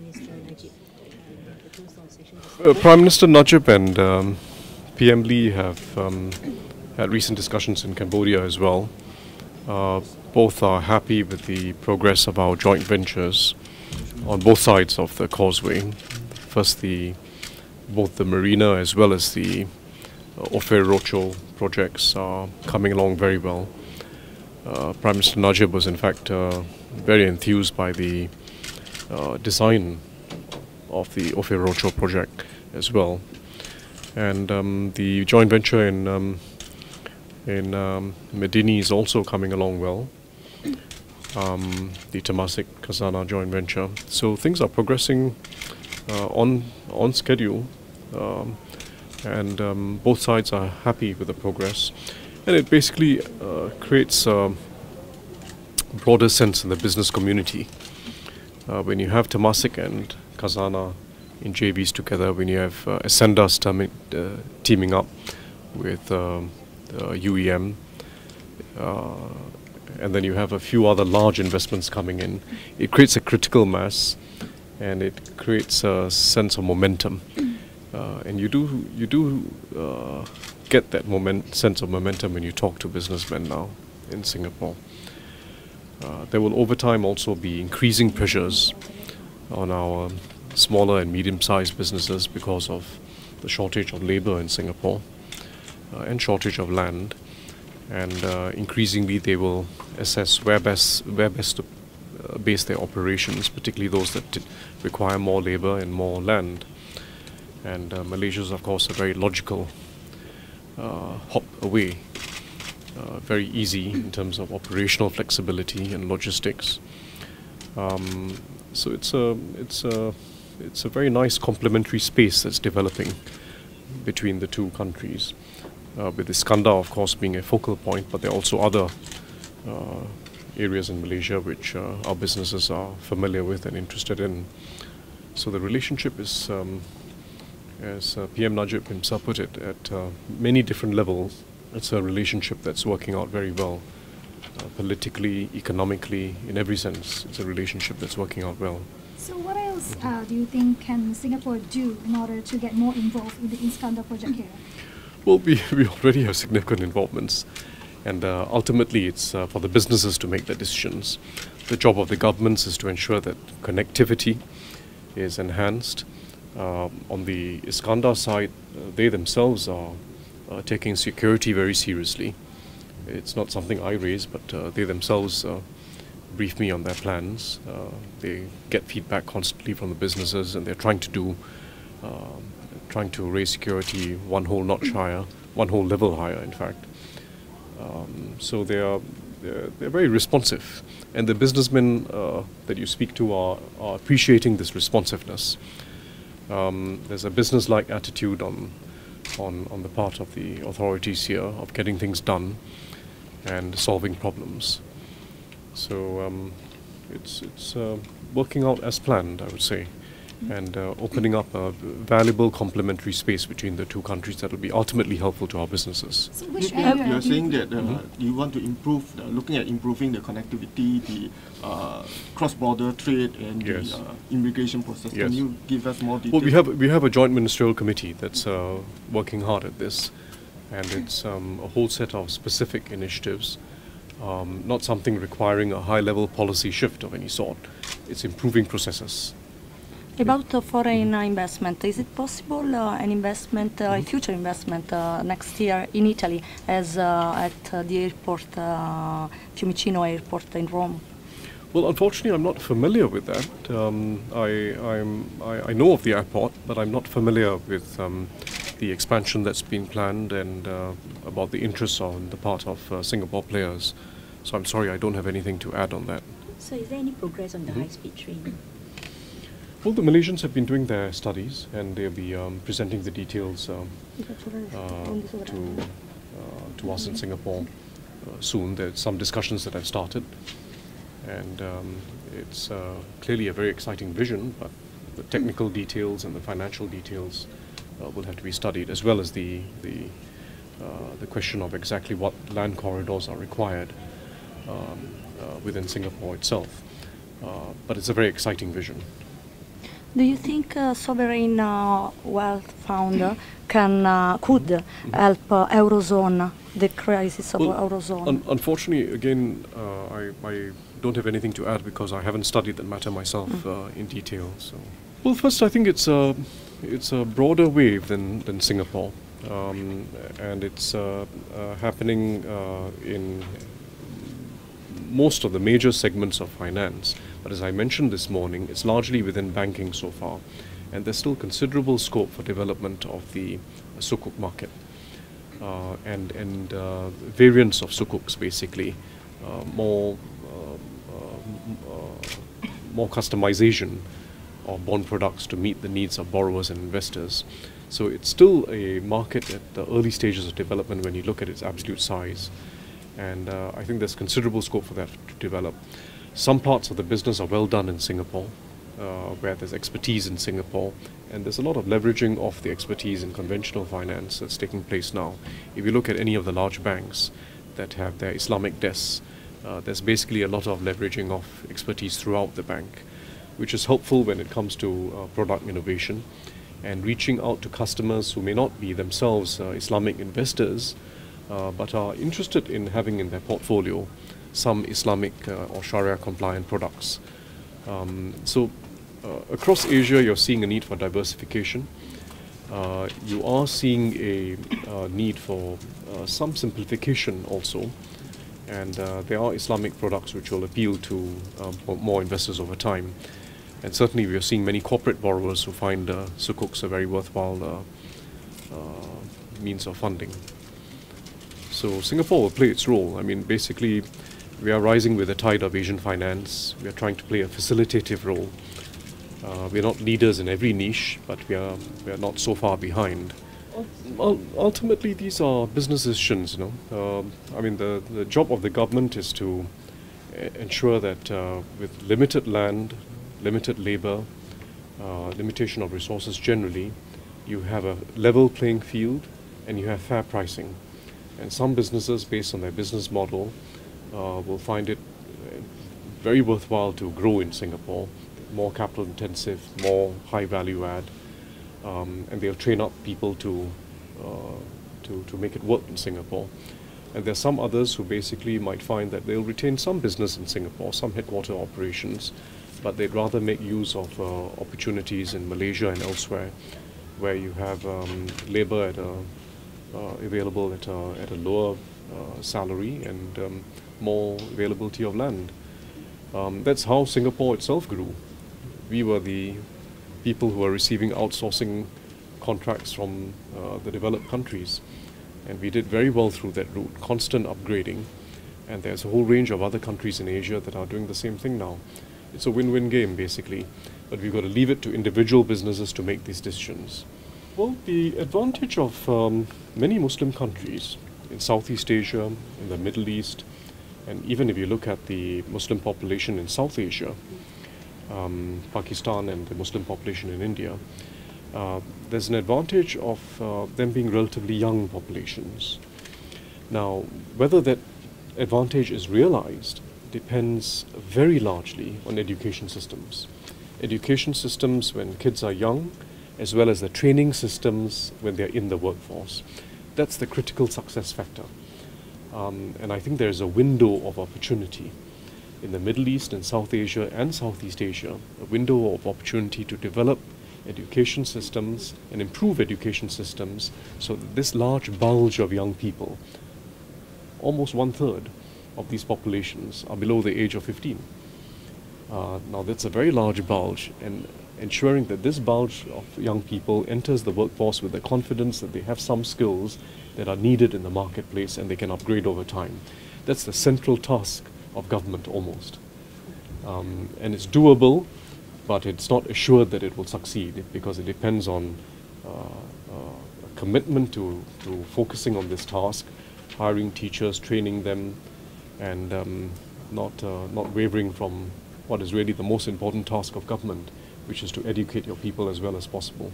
Minister Najib. The two sessions. Prime Minister Najib and PM Lee have had recent discussions in Cambodia as well. Both are happy with the progress of our joint ventures on both sides of the causeway. First, both the marina as well as the Ophir Rocho projects are coming along very well. Prime Minister Najib was in fact very enthused by the design of the Ophir Rocho project as well. And the joint venture in Medini is also coming along well. The Temasek Khazanah joint venture. So things are progressing on schedule, and both sides are happy with the progress. And it basically creates a broader sense in the business community. When you have Temasek and Khazanah in JVs together, when you have Ascendas teaming up with UEM, and then you have a few other large investments coming in, it creates a critical mass and it creates a sense of momentum. And you do get that sense of momentum when you talk to businessmen now in Singapore. There will over time also be increasing pressures on our smaller and medium-sized businesses because of the shortage of labor in Singapore and shortage of land. And increasingly they will assess where best to base their operations, particularly those that require more labor and more land. And Malaysia is of course a very logical hop away, very easy in terms of operational flexibility and logistics. So it's a very nice complementary space that's developing between the two countries. With Iskandar, of course, being a focal point, but there are also other areas in Malaysia which our businesses are familiar with and interested in. So the relationship is, as PM Najib himself put it, at many different levels. It's a relationship that's working out very well, politically, economically, in every sense. It's a relationship that's working out well. So what else do you think can Singapore do in order to get more involved in the Iskandar project here? Well, we already have significant involvements, and ultimately it's for the businesses to make the decisions. The job of the governments is to ensure that connectivity is enhanced. On the Iskandar side, they themselves are taking security very seriously. It's not something I raise, but they themselves brief me on their plans. They get feedback constantly from the businesses, and they're trying to raise security one whole notch higher, one whole level higher, in fact. So they're very responsive, and the businessmen that you speak to are appreciating this responsiveness. There's a business-like attitude on the part of the authorities here of getting things done and solving problems. So it's working out as planned, I would say, and opening up a valuable complementary space between the two countries that will be ultimately helpful to our businesses. So which area? You're saying that you want to improve, looking at improving the connectivity, the cross-border trade and yes. the immigration process. Yes. Can you give us more details? Well, we have a joint ministerial committee that's working hard at this, and it's a whole set of specific initiatives. Not something requiring a high-level policy shift of any sort. It's improving processes. About foreign investment, is it possible an investment, future investment next year in Italy, as at the airport, Fiumicino Airport in Rome? Well, unfortunately, I'm not familiar with that. I know of the airport, but I'm not familiar with the expansion that's been planned and about the interests on the part of Singapore players. So I'm sorry, I don't have anything to add on that. So is there any progress on the high-speed train? Well, the Malaysians have been doing their studies, and they'll be presenting the details to us in Singapore soon. There's some discussions that have started, and it's clearly a very exciting vision, but the technical details and the financial details will have to be studied, as well as the question of exactly what land corridors are required within Singapore itself. But it's a very exciting vision. Do you think sovereign wealth fund could help Eurozone, the crisis of Eurozone? Unfortunately, again, I don't have anything to add because I haven't studied that matter myself in detail. So, well, first I think it's a broader wave than Singapore, and it's happening in most of the major segments of finance. But as I mentioned this morning, it's largely within banking so far, and there's still considerable scope for development of the sukuk market and variants of sukuks, basically, more customization of bond products to meet the needs of borrowers and investors. So it's still a market at the early stages of development when you look at its absolute size. And I think there's considerable scope for that to develop. Some parts of the business are well done in Singapore, where there's expertise in Singapore, and there's a lot of leveraging of the expertise in conventional finance that's taking place now. If you look at any of the large banks that have their Islamic desks, there's basically a lot of leveraging of expertise throughout the bank, which is helpful when it comes to product innovation and reaching out to customers who may not be themselves Islamic investors, but are interested in having in their portfolio some Islamic or Sharia compliant products. So across Asia, you're seeing a need for diversification. You are seeing a need for some simplification also, and there are Islamic products which will appeal to more investors over time. And certainly we are seeing many corporate borrowers who find sukuks a very worthwhile means of funding. So Singapore will play its role. I mean, basically, we are rising with the tide of Asian finance. We are trying to play a facilitative role. We are not leaders in every niche, but we are not so far behind. Ultimately, these are business decisions, you know. I mean, the job of the government is to ensure that with limited land, limited labor, limitation of resources generally, you have a level playing field and you have fair pricing. And some businesses, based on their business model, will find it very worthwhile to grow in Singapore, more capital intensive, more high value add, and they'll train up people to make it work in Singapore. And there are some others who basically might find that they'll retain some business in Singapore, some headquarter operations, but they'd rather make use of opportunities in Malaysia and elsewhere, where you have labor at available at a lower salary and more availability of land. That's how Singapore itself grew. We were the people who were receiving outsourcing contracts from the developed countries, and we did very well through that route, constant upgrading, and there's a whole range of other countries in Asia that are doing the same thing now. It's a win-win game, basically, but we've got to leave it to individual businesses to make these decisions. Well, the advantage of many Muslim countries in Southeast Asia, in the Middle East, and even if you look at the Muslim population in South Asia, Pakistan and the Muslim population in India, there's an advantage of them being relatively young populations. Now, whether that advantage is realized depends very largely on education systems. Education systems when kids are young, as well as the training systems when they're in the workforce. That's the critical success factor. And I think there's a window of opportunity in the Middle East and South Asia and Southeast Asia, a window of opportunity to develop education systems and improve education systems so that this large bulge of young people, almost 1/3 of these populations, are below the age of 15. Now that's a very large bulge, and ensuring that this bulge of young people enters the workforce with the confidence that they have some skills that are needed in the marketplace and they can upgrade over time. That's the central task of government almost. And it's doable, but it's not assured that it will succeed because it depends on a commitment to focusing on this task, hiring teachers, training them, and not wavering from what is really the most important task of government, which is to educate your people as well as possible.